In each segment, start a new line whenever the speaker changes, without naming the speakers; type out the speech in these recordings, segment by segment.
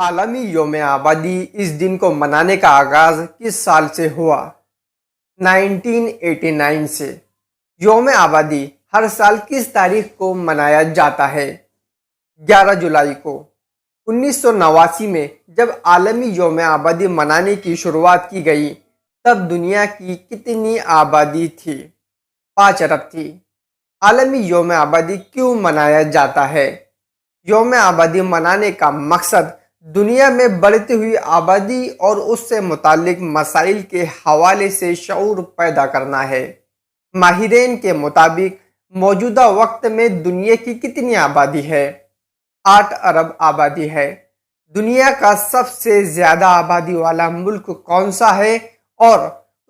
عالمی یوم آبادی اس دن کو منانے کا آغاز کس سال سے ہوا؟ 1989 سے۔ یوم آبادی ہر سال کس تاریخ کو منایا جاتا ہے؟ 11 جولائی کو۔ 1989 میں جب عالمی یوم آبادی منانے کی شروعات کی گئی تب دنیا کی کتنی آبادی تھی؟ 5 ارب تھی۔ عالمی یوم آبادی کیوں منایا جاتا ہے؟ یوم آبادی منانے کا مقصد دنیا میں بڑھتی ہوئی آبادی اور اس سے متعلق مسائل کے حوالے سے شعور پیدا کرنا ہے۔ ماہرین کے مطابق موجودہ وقت میں دنیا کی کتنی آبادی ہے؟ 8 ارب آبادی ہے۔ دنیا کا سب سے زیادہ آبادی والا ملک کون سا ہے اور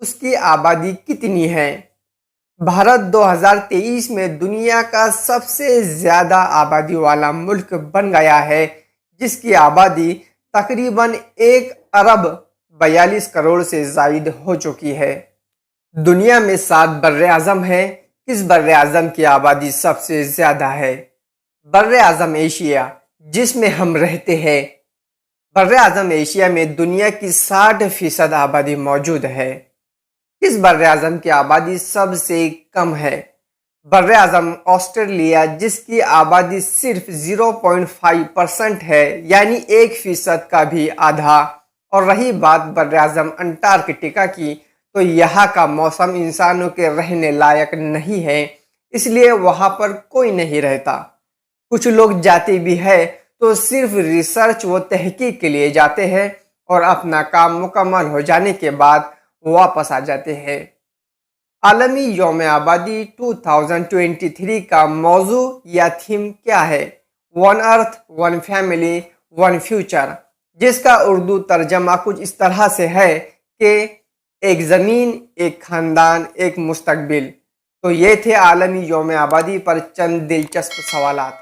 اس کی آبادی کتنی ہے؟ بھارت 2023 میں دنیا کا سب سے زیادہ آبادی والا ملک بن گیا ہے، جس کی آبادی تقریباً 1 ارب 42 کروڑ سے زائد ہو چکی ہے۔ دنیا میں 7 بر اعظم ہیں۔ کس بر اعظم کی آبادی سب سے زیادہ ہے؟ بر اعظم ایشیا، جس میں ہم رہتے ہیں۔ بر اعظم ایشیا میں دنیا کی 60% آبادی موجود ہے۔ کس بر اعظم کی آبادی سب سے کم ہے؟ بر اعظم آسٹریلیا، جس کی آبادی صرف 0.5% ہے، یعنی 1% کا بھی آدھا۔ اور رہی بات بر اعظم انٹارکٹیکا کی، تو یہاں کا موسم انسانوں کے رہنے لائق نہیں ہے، اس لیے وہاں پر کوئی نہیں رہتا۔ کچھ لوگ جاتے بھی ہیں تو صرف ریسرچ و تحقیق کے لیے جاتے ہیں اور اپنا کام مکمل ہو جانے کے بعد واپس آ جاتے ہیں۔ عالمی یوم آبادی 2023 کا موضوع یا تھیم کیا ہے؟ 1 ارتھ 1 فیملی 1 فیوچر، جس کا اردو ترجمہ کچھ اس طرح سے ہے کہ ایک زمین، ایک خاندان، ایک مستقبل۔ تو یہ تھے عالمی یوم آبادی پر چند دلچسپ سوالات۔